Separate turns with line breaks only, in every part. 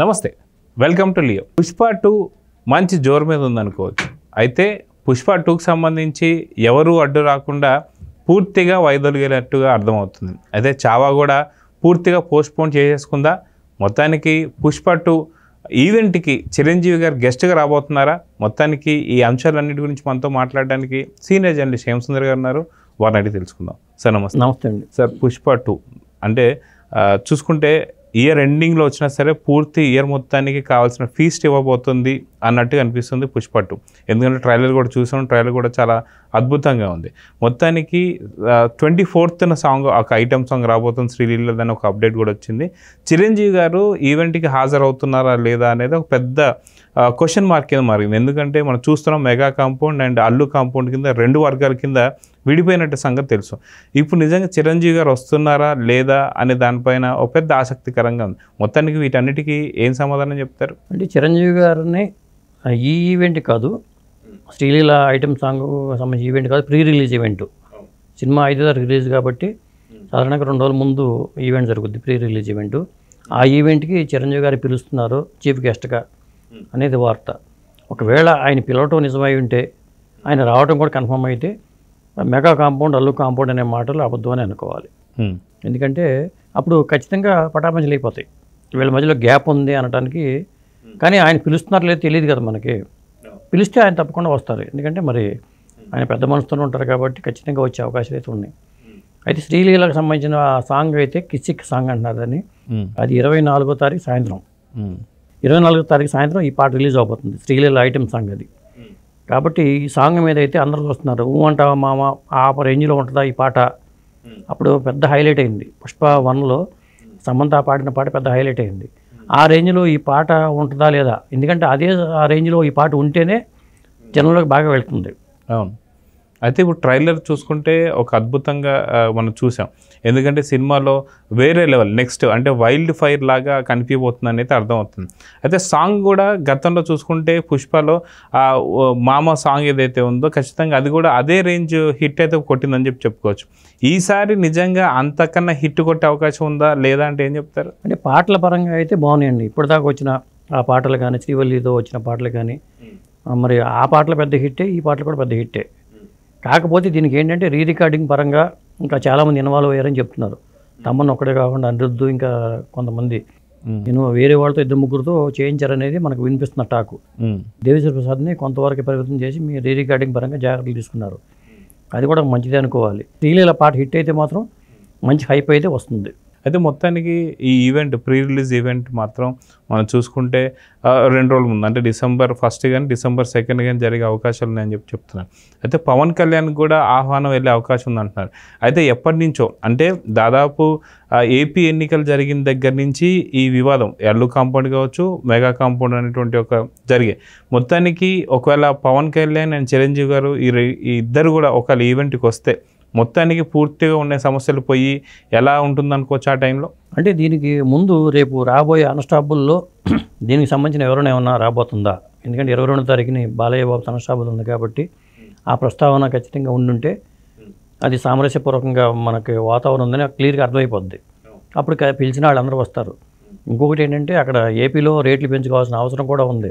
నమస్తే, welcome to Leo. Pushpa 2 మంచి జోరు మీద ఉందనుకోవచ్చు. అయితే పుష్ప 2కి సంబంధించి ఎవరు అడ్డు రాకుండా పూర్తిగా వైదొలిగినట్టుగా అర్థమవుతుంది. అయితే చావా కూడా పూర్తిగా పోస్ట్పోన్ చేసేసుకుందా. మొత్తానికి పుష్ప 2 ఈవెంట్కి చిరంజీవి గారు గెస్ట్గా రాబోతున్నారా? మొత్తానికి ఈ అంశాలన్నిటి గురించి మనతో మాట్లాడడానికి సీనియర్ జర్నలిస్ట్ హేమసుందర్ గారు ఉన్నారు. వారిని అడిగి తెలుసుకుందాం. సార్ నమస్తే.
నమస్తే అండి.
సార్, పుష్ప 2 అంటే చూసుకుంటే ఇయర్ ఎండింగ్లో వచ్చినా సరే పూర్తి ఇయర్ మొత్తానికి కావాల్సిన ఫీస్ట్ ఇవ్వబోతుంది అన్నట్టుగా అనిపిస్తుంది పుష్ప 2. ఎందుకంటే ట్రైలర్ కూడా చూసాం, ట్రైలర్ కూడా చాలా అద్భుతంగా ఉంది. మొత్తానికి 24th సాంగ్, ఒక ఐటమ్ సాంగ్ రాబోతుంది శ్రీలీలదని ఒక అప్డేట్ కూడా వచ్చింది. చిరంజీవి గారు ఈవెంట్కి హాజరవుతున్నారా లేదా అనేది ఒక పెద్ద క్వశ్చన్ మార్క్ కింద మారింది. ఎందుకంటే మనం చూస్తున్నాం mega compound and Allu compound కింద 2 వర్గాల కింద విడిపోయినట్టు సంగతి తెలుసు. ఇప్పుడు నిజంగా చిరంజీవి గారు వస్తున్నారా లేదా అనే దానిపైన ఒక పెద్ద ఆసక్తికరంగా ఉంది. మొత్తానికి వీటన్నిటికీ ఏం సమాధానం చెప్తారు?
అంటే చిరంజీవి గారిని ఈ ఈవెంట్ కాదు, శ్రీలీల ఐటమ్ సాంగ్ సంబంధించి ఈవెంట్ కాదు, ప్రీ రిలీజ్ ఈవెంట్. సినిమా 5వ తారీఖు రిలీజ్ కాబట్టి సాధారణంగా 2 రోజుల ముందు ఈవెంట్ జరుగుద్ది, ప్రీ రిలీజ్ ఈవెంట్. ఆ ఈవెంట్కి చిరంజీవి గారు పిలుస్తున్నారు చీఫ్ గెస్ట్గా అనేది వార్త. ఒకవేళ ఆయన పిలవటం నిజమై ఉంటే, ఆయన రావడం కూడా కన్ఫర్మ్ అయితే మెగా కాంపౌండ్ అల్లు కాంపౌండ్ అనే మాటలు అబద్ధం అని అనుకోవాలి. ఎందుకంటే అప్పుడు ఖచ్చితంగా పటాపంచలు అయిపోతాయి. వీళ్ళ మధ్యలో గ్యాప్ ఉంది అనడానికి. కానీ ఆయన పిలుస్తున్నారు లేదు తెలియదు కదా మనకి. పిలిస్తే ఆయన తప్పకుండా వస్తారు. ఎందుకంటే మరి ఆయన పెద్ద మనసుతోనే ఉంటారు కాబట్టి ఖచ్చితంగా వచ్చే అవకాశాలు అయితే ఉన్నాయి. అయితే శ్రీలీలకు సంబంధించిన సాంగ్ అయితే కిసిక్ సాంగ్ అంటున్నారు దాన్ని. అది 24వ తారీఖు సాయంత్రం. 24వ తారీఖు సాయంత్రం ఈ పాట రిలీజ్ అవబోతుంది, శ్రీలీల ఐటమ్ సాంగ్ అది. కాబట్టి ఈ సాంగ్ మీద అయితే అందరూ చూస్తున్నారు. అంటావా మామ ఆ రేంజ్లో ఉంటుందా ఈ పాట? అప్పుడు పెద్ద హైలైట్ అయింది. పుష్ప 1లో సమంత పాడిన పాట పెద్ద హైలైట్ అయింది. ఆ రేంజ్లో ఈ పాట ఉంటుందా లేదా? ఎందుకంటే అదే ఆ రేంజ్లో ఈ పాట ఉంటేనే జనంలోకి బాగా వెళ్తుంది.
అవును. అయితే ఇప్పుడు ట్రైలర్ చూసుకుంటే ఒక అద్భుతంగా మనం చూసాం. ఎందుకంటే సినిమాలో వేరే లెవెల్ నెక్స్ట్ అంటే వైల్డ్ ఫైర్ లాగా కనిపించబోతుందని అయితే అర్థమవుతుంది. అయితే సాంగ్ కూడా గతంలో చూసుకుంటే పుష్పలో మామ సాంగ్ ఏదైతే ఉందో ఖచ్చితంగా అది కూడా అదే రేంజ్ హిట్ అయితే కొట్టిందని చెప్పుకోవచ్చు. ఈసారి నిజంగా అంతకన్నా హిట్ కొట్టే అవకాశం ఉందా లేదా అంటే ఏం చెప్తారు?
అంటే పాటల పరంగా అయితే బాగున్నాయండి. ఇప్పటిదాకా వచ్చిన ఆ పాటలు కానీ, శ్రీవల్లితో వచ్చిన పాటలు కానీ, మరి ఆ పాటలు పెద్ద హిట్టే, ఈ పాటలు కూడా పెద్ద హిట్టే. కాకపోతే దీనికి ఏంటంటే రీ రికార్డింగ్ పరంగా ఇంకా చాలామంది ఇన్వాల్వ్ అయ్యారని చెప్తున్నారు. తమ్మన్ ఒక్కడే కాకుండా అనిరుద్ధు ఇంకా కొంతమంది వేరే వాళ్ళతో 2-3 చేయించారనేది మనకు వినిపిస్తున్న టాకు. దేవిశ్రీ ప్రసాద్ని కొంతవరకు పరిమితం చేసి మీ రీ రికార్డింగ్ పరంగా జాగ్రత్తలు తీసుకున్నారు. అది కూడా మంచిదే అనుకోవాలి. శ్రీలీల పాట హిట్ అయితే మాత్రం మంచి హైప్ అయితే వస్తుంది.
అయితే మొత్తానికి ఈ ఈవెంట్ ప్రీ రిలీజ్ ఈవెంట్ మాత్రం మనం చూసుకుంటే 2 రోజుల ముందు అంటే December 1 కానీ December 2 కానీ జరిగే అవకాశాలు ఉన్నాయని చెప్తున్నారు. అయితే పవన్ కళ్యాణ్ కూడా ఆహ్వానం వెళ్ళే అవకాశం ఉందంటున్నారు. అయితే ఎప్పటి నుంచో అంటే దాదాపు ఏపీ ఎన్నికలు జరిగిన దగ్గర నుంచి ఈ వివాదం అల్లు కాంపౌండ్ కావచ్చు, మెగా కాంపౌండ్ అనేటువంటి ఒక జరిగే. మొత్తానికి ఒకవేళ పవన్ కళ్యాణ్ అండ్ చిరంజీవి గారు ఈ ఇద్దరు కూడా ఒకవేళ ఈవెంట్కి వస్తే మొత్తానికి పూర్తిగా ఉన్న సమస్యలు పోయి ఎలా ఉంటుందనుకోవచ్చు ఆ టైంలో?
అంటే దీనికి ముందు రేపు రాబోయే అన్స్టాపుల్లో దీనికి సంబంధించిన ఎవరైనా ఏమన్నా రాబోతుందా? ఎందుకంటే 22వ తారీఖుని బాలయ్య బాబు అన్స్టాపుల్ ఉంది కాబట్టి ఆ ప్రస్తావన ఖచ్చితంగా ఉండుంటే అది సామరస్యపూర్వకంగా మనకి వాతావరణం ఉందని క్లియర్గా అర్థమైపోద్ది. అప్పుడు పిలిచిన వాళ్ళందరూ వస్తారు. ఇంకొకటి ఏంటంటే అక్కడ ఏపీలో రేట్లు పెంచుకోవాల్సిన అవసరం కూడా ఉంది.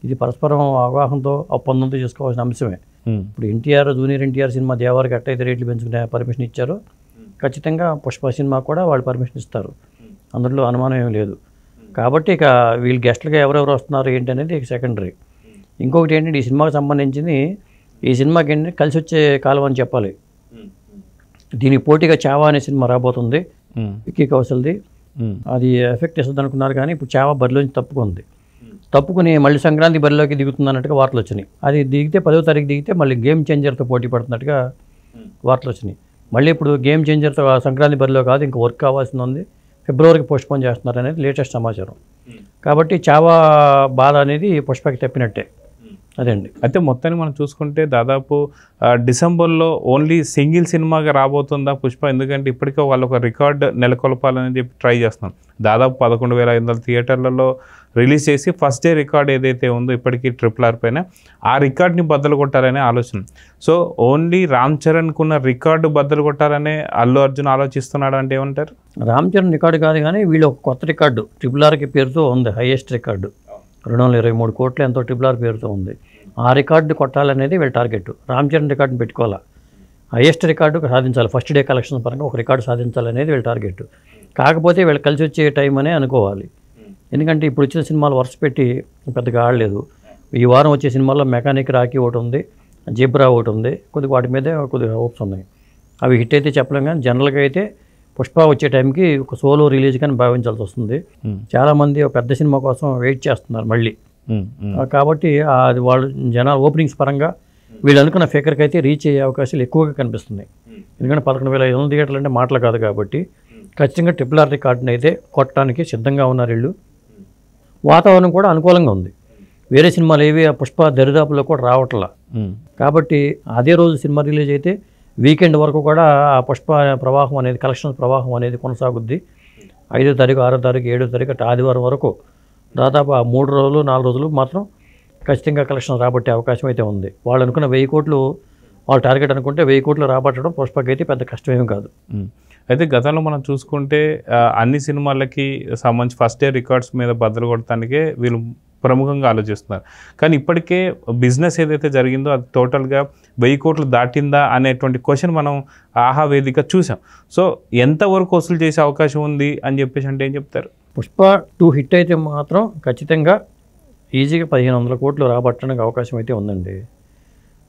ఇది పరస్పరం అవగాహనతో ఒప్పందంతో చేసుకోవాల్సిన అంశమే. ఇప్పుడు ఎన్టీఆర్ జూనియర్ ఎన్టీఆర్ సినిమా దేవారికి ఎట్టయితే రేట్లు పెంచుకునే పర్మిషన్ ఇచ్చారో ఖచ్చితంగా పుష్ప సినిమా కూడా వాళ్ళు పర్మిషన్ ఇస్తారు. అందులో అనుమానం ఏమీ లేదు. కాబట్టి ఇక వీళ్ళు గెస్ట్లుగా ఎవరెవరు వస్తున్నారు ఏంటి అనేది సెకండరీ. ఇంకొకటి ఏంటంటే ఈ సినిమాకి సంబంధించింది, ఈ సినిమాకి ఏంటంటే కలిసి వచ్చే కాలం అని చెప్పాలి. దీనికి పోటీగా చావా అనే సినిమా రాబోతుంది, విక్కీ కౌశల్ది. అది ఎఫెక్ట్ ఇస్తుంది అనుకున్నారు కానీ ఇప్పుడు చావా బరిలోంచి తప్పుకుని మళ్ళీ సంక్రాంతి బరిలోకి దిగుతుంది అన్నట్టుగా వార్తలు వచ్చినాయి. అది దిగితే 10వ తారీఖు దిగితే మళ్ళీ గేమ్ చేంజర్తో పోటీ పడుతున్నట్టుగా వార్తలు వచ్చినాయి. మళ్ళీ ఇప్పుడు గేమ్ చేంజర్తో సంక్రాంతి బరిలో కాదు, ఇంకా వర్క్ కావాల్సింది ఉంది, ఫిబ్రవరికి పోస్ట్పోన్ చేస్తున్నారు అనేది లేటెస్ట్ సమాచారం. కాబట్టి చావా బాధ అనేది పుష్పకి తప్పినట్టే. అదే అండి.
అయితే మొత్తాన్ని మనం చూసుకుంటే దాదాపు డిసెంబర్లో ఓన్లీ సింగిల్ సినిమాగా రాబోతుందా పుష్ప? ఎందుకంటే ఇప్పటికే వాళ్ళు ఒక రికార్డ్ నెలకొల్పాలని చెప్పి ట్రై చేస్తున్నాం. దాదాపు 11,500 థియేటర్లలో రిలీజ్ చేసి ఫస్ట్ డే రికార్డ్ ఏదైతే ఉందో ఇప్పటికీ RRR పైన ఆ రికార్డ్ని బద్దలు కొట్టాలనే ఆలోచన. సో ఓన్లీ రామ్ చరణ్కున్న రికార్డు బద్దలు కొట్టాలనే అల్లు అర్జున్ ఆలోచిస్తున్నాడు అంటే ఏమంటారు?
రామ్ చరణ్ రికార్డు కాదు కానీ వీళ్ళు ఒక కొత్త రికార్డు RRRకి పేరుతో ఉంది, హైయెస్ట్ రికార్డు 223 కోట్లు ఎంతో RRR పేరుతో ఉంది. ఆ రికార్డు కొట్టాలనేది వీళ్ళ టార్గెట్. రామ్ చరణ్ రికార్డుని పెట్టుకోవాలా, హైయెస్ట్ రికార్డు సాధించాలి, ఫస్ట్ డే కలెక్షన్ పరంగా ఒక రికార్డు సాధించాలనేది వీళ్ళ టార్గెట్. కాకపోతే వీళ్ళు కలిసి వచ్చే టైం అనే అనుకోవాలి. ఎందుకంటే ఇప్పుడు వచ్చిన సినిమాలు వరుస పెట్టి పెద్దగా ఆడలేదు. ఈ వారం వచ్చే సినిమాల్లో మెకానిక్ రాకీ ఒకటి ఉంది, జెబ్రా ఒకటి ఉంది, కొద్దిగా వాటి మీదే కొద్దిగా హోప్స్ ఉన్నాయి. అవి హిట్ అయితే చెప్పలేం కానీ జనరల్గా అయితే పుష్ప వచ్చే టైంకి ఒక సోలో రిలీజ్ కానీ భావించాల్సి వస్తుంది. చాలామంది ఒక పెద్ద సినిమా కోసం వెయిట్ చేస్తున్నారు మళ్ళీ. కాబట్టి అది వాళ్ళు జనాలు ఓపెనింగ్స్ పరంగా వీళ్ళు అనుకున్న ఫిగర్కి అయితే రీచ్ అయ్యే అవకాశాలు ఎక్కువగా కనిపిస్తున్నాయి. ఎందుకంటే 11,500 థియేటర్లు అంటే మాటలు కాదు కాబట్టి ఖచ్చితంగా RRR రికార్డుని అయితే కొట్టడానికి సిద్ధంగా ఉన్నారు వీళ్ళు. వాతావరణం కూడా అనుకూలంగా ఉంది. వేరే సినిమాలు ఏవి ఆ పుష్ప దరిదాపులో కూడా రావట్లా. కాబట్టి అదే రోజు సినిమా రిలీజ్ అయితే వీకెండ్ వరకు కూడా ఆ పుష్ప ప్రవాహం అనేది, కలెక్షన్ ప్రవాహం అనేది కొనసాగుద్ది. 5వ తారీఖు, 6వ తారీఖు, 7వ తారీఖు అటు ఆదివారం వరకు దాదాపు ఆ 3 రోజులు 4 రోజులు మాత్రం ఖచ్చితంగా కలెక్షన్ రాబట్టే అవకాశం అయితే ఉంది. వాళ్ళు అనుకున్న 1000 కోట్లు వాళ్ళు టార్గెట్ అనుకుంటే 1000 కోట్లు రాబట్టడం పుష్పకి అయితే పెద్ద కష్టమేం కాదు.
అయితే గతంలో మనం చూసుకుంటే అన్ని సినిమాలకి సంబంధించి ఫస్ట్ డే రికార్డ్స్ మీద బద్దలు కొట్టడానికే వీళ్ళు ప్రముఖంగా ఆలోచిస్తున్నారు. కానీ ఇప్పటికే బిజినెస్ ఏదైతే జరిగిందో అది టోటల్గా 1000 కోట్లు దాటిందా అనేటువంటి క్వశ్చన్ మనం ఆహా వేదిక చూసాం. సో ఎంతవరకు వసూలు చేసే అవకాశం ఉంది అని చెప్పేసి అంటే ఏం చెప్తారు?
పుష్ప 2 హిట్ అయితే మాత్రం ఖచ్చితంగా ఈజీగా 1,500 కోట్లు రాబట్టడానికి అవకాశం అయితే ఉందండి.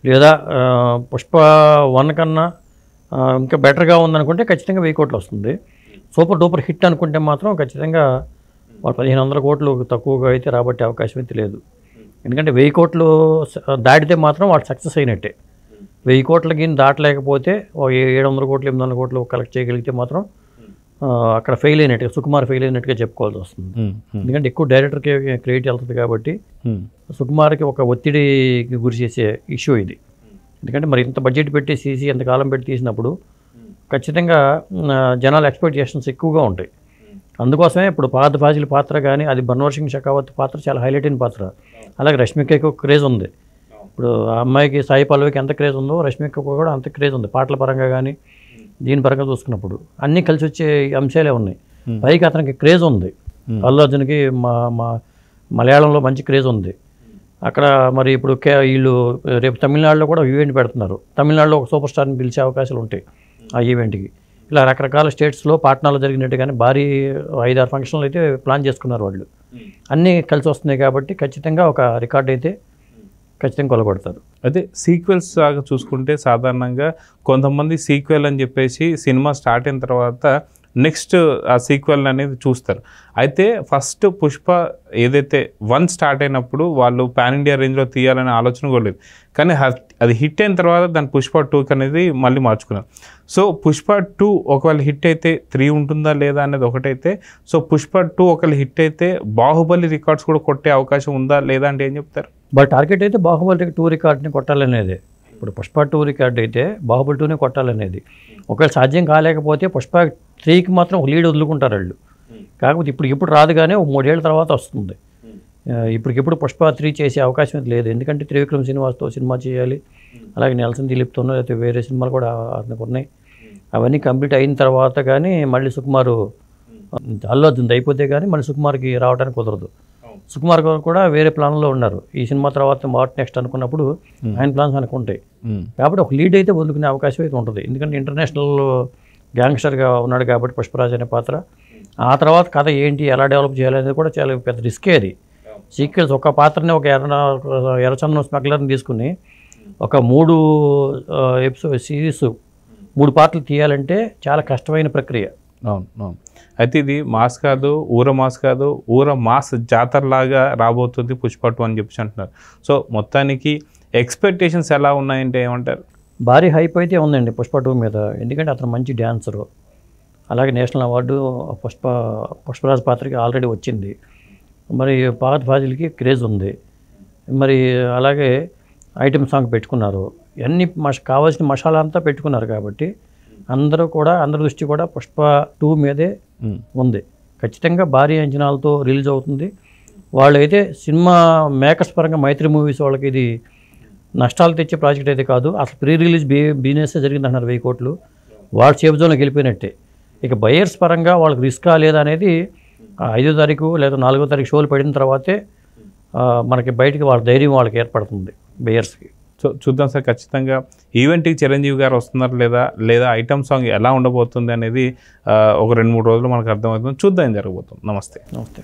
లేదా పుష్ప 1 కన్నా ఇంకా బెటర్గా ఉందనుకుంటే ఖచ్చితంగా 1000 కోట్లు వస్తుంది. సూపర్ డూపర్ హిట్ అనుకుంటే మాత్రం ఖచ్చితంగా వాళ్ళు 1,500 కోట్లు తక్కువగా అయితే రాబట్టే అవకాశం అయితే లేదు. ఎందుకంటే 1000 కోట్లు దాటితే మాత్రం వాళ్ళు సక్సెస్ అయినట్టే. 1000 కోట్లకి దాటలేకపోతే 700 కోట్లు 800 కోట్లు కలెక్ట్ చేయగలిగితే మాత్రం అక్కడ ఫెయిల్ అయినట్టుగా, సుకుమార్ ఫెయిల్ అయినట్టుగా చెప్పుకోవాల్సి వస్తుంది. ఎందుకంటే ఎక్కువ డైరెక్టర్కి క్రెడిట్ వెళ్తుంది కాబట్టి సుకుమార్కి ఒక ఒత్తిడికి గురి చేసే ఇష్యూ ఇది. ఎందుకంటే మరి ఇంత బడ్జెట్ పెట్టి తీసి ఎంత కాలం పెట్టి తీసినప్పుడు ఖచ్చితంగా జనాల ఎక్స్పెక్టేషన్స్ ఎక్కువగా ఉంటాయి. అందుకోసమే ఇప్పుడు పాత ఫాజిల్ పాత్ర కానీ అది బన్వర్ సింగ్ షెకావత్ పాత్ర చాలా హైలైట్ అయిన పాత్ర. అలాగే రష్మికకి ఒక క్రేజ్ ఉంది. ఇప్పుడు ఆ అమ్మాయికి సాయి పల్లవికి ఎంత క్రేజ్ ఉందో రష్మికకు కూడా అంత క్రేజ్ ఉంది. పాటల పరంగా కానీ దీని పరంగా చూసుకున్నప్పుడు అన్నీ కలిసి వచ్చే అంశాలే ఉన్నాయి. పైకి అతనికి క్రేజ్ ఉంది. అల్లు అర్జున్కి మలయాళంలో మంచి క్రేజ్ ఉంది. అక్కడ మరి ఇప్పుడు వీళ్ళు రేపు తమిళనాడులో కూడా ఈవెంట్ పెడుతున్నారు. తమిళనాడులో ఒక సూపర్ స్టార్ని పిలిచే అవకాశాలు ఉంటాయి ఆ ఈవెంట్కి. ఇలా రకరకాల స్టేట్స్లో పాట్నాలో జరిగినట్టు కానీ భారీ 5-6 ఫంక్షన్లు అయితే ప్లాన్ చేసుకున్నారు వాళ్ళు. అన్నీ కలిసి వస్తున్నాయి కాబట్టి ఖచ్చితంగా ఒక రికార్డ్ అయితే ఖచ్చితంగా కొలగొడతారు.
అదే సీక్వెల్స్ లాగా చూసుకుంటే సాధారణంగా కొంతమంది సీక్వెల్ అని చెప్పేసి సినిమా స్టార్ట్ అయిన తర్వాత నెక్స్ట్ ఆ సీక్వెల్ అనేది చూస్తారు. అయితే ఫస్ట్ పుష్ప ఏదైతే 1 స్టార్ట్ అయినప్పుడు వాళ్ళు పాన్ ఇండియా రేంజ్లో తీయాలనే ఆలోచన కూడా లేదు. కానీ అది హిట్ అయిన తర్వాత దాని పుష్ప 2 అనేది మళ్ళీ మార్చుకున్నారు. సో పుష్ప 2 ఒకవేళ హిట్ అయితే 3 ఉంటుందా లేదా అనేది ఒకటైతే, సో పుష్ప 2 ఒకవేళ హిట్ అయితే బాహుబలి రికార్డ్స్ కూడా కొట్టే అవకాశం ఉందా లేదా అంటే ఏం చెప్తారు?
బట్ టార్గెట్ అయితే బాహుబలి 2 రికార్డ్ని కొట్టాలనేది. ఇప్పుడు పుష్ప 2 రికార్డ్ అయితే బాహుబలి 2ని కొట్టాలనేది. ఒకవేళ సాధ్యం కాలేకపోతే పుష్ప 3కి మాత్రం ఒక లీడ్ వదులుకుంటారు వాళ్ళు. కాకపోతే ఇప్పుడు రాదు కానీ 3 ఏళ్ళ తర్వాత వస్తుంది. ఇప్పటికిప్పుడు పుష్ప 3 చేసే అవకాశం అయితే లేదు. ఎందుకంటే త్రివిక్రమ్ శ్రీనివాస్తో సినిమా చేయాలి, అలాగే నెల్సన్ దిలీప్తోనో లేకపోతే వేరే సినిమాలు కూడా అతనికి ఉన్నాయి. అవన్నీ కంప్లీట్ అయిన తర్వాత కానీ మళ్ళీ సుకుమారు అల్లు అర్జున్ అయిపోతే కానీ మళ్ళీ సుకుమార్కి రావడానికి కుదరదు. సుకుమార్ గారు కూడా వేరే ప్లాన్లో ఉన్నారు. ఈ సినిమా తర్వాత వాట్ నెక్స్ట్ అనుకున్నప్పుడు ఆయన ప్లాన్స్ అనుకుంటాయి. కాబట్టి ఒక లీడ్ అయితే వదులుకునే అవకాశం అయితే ఉంటుంది. ఎందుకంటే ఇంటర్నేషనల్ గ్యాంగ్స్టర్గా ఉన్నాడు కాబట్టి పుష్పరాజ్ అనే పాత్ర. ఆ తర్వాత కథ ఏంటి, ఎలా డెవలప్ చేయాలనేది కూడా చాలా పెద్ద రిస్కే అది. సీక్వెల్స్ ఒక పాత్రని ఒక ఎర్రచందనం స్మగ్లర్ని తీసుకుని ఒక 3 ఎపిసోడ్ సిరీస్ 3 పార్ట్లు తీయాలంటే చాలా కష్టమైన ప్రక్రియ.
అవును. అయితే ఇది మాస్ కాదు, ఊర మాస్ కాదు, ఊర మాస్ జాతరలాగా రాబోతుంది పుష్ప 2 అని చెప్పి అంటున్నారు. సో మొత్తానికి ఎక్స్పెక్టేషన్స్ ఎలా ఉన్నాయంటే ఏమంటారు?
భారీ హైప్ అయితే ఉందండి పుష్ప 2 మీద. ఎందుకంటే అతను మంచి డ్యాన్సరు. అలాగే నేషనల్ అవార్డు పుష్పరాజ్ పాత్రకి ఆల్రెడీ వచ్చింది. మరి ఫహద్ ఫాజిల్కి క్రేజ్ ఉంది. మరి అలాగే ఐటెం సాంగ్ పెట్టుకున్నారు, అన్ని కావాల్సిన మసాలా అంతా పెట్టుకున్నారు. కాబట్టి అందరి దృష్టి కూడా పుష్ప 2 మీదే ఉంది. ఖచ్చితంగా భారీ అంచనాలతో రిలీజ్ అవుతుంది. వాళ్ళైతే సినిమా మేకర్స్ పరంగా మైత్రి మూవీస్ వాళ్ళకి ఇది నష్టాలు తెచ్చే ప్రాజెక్ట్ అయితే కాదు. అసలు ప్రీ రిలీజ్ బిజినెస్ జరిగింది అంటున్నారు 1000 కోట్లు. వాళ్ళ సేఫ్ జోన్లోకి వెళ్ళిపోయినట్టే. ఇక బయర్స్ పరంగా వాళ్ళకి రిస్కా లేదా అనేది 5వ తారీఖు లేదా 4వ తారీఖు షోలు పడిన తర్వాతే మనకి బయటికి వాళ్ళ ధైర్యం వాళ్ళకి ఏర్పడుతుంది బయర్స్కి.
సో చూద్దాం సార్, ఖచ్చితంగా ఈవెంట్కి చిరంజీవి గారు వస్తున్నారు లేదా ఐటమ్ సాంగ్ ఎలా ఉండబోతుంది అనేది ఒక 2-3 రోజులు మనకు అర్థమవుతుంది. చూద్దాం ఏం జరగబోతుంది. నమస్తే.
నమస్తే.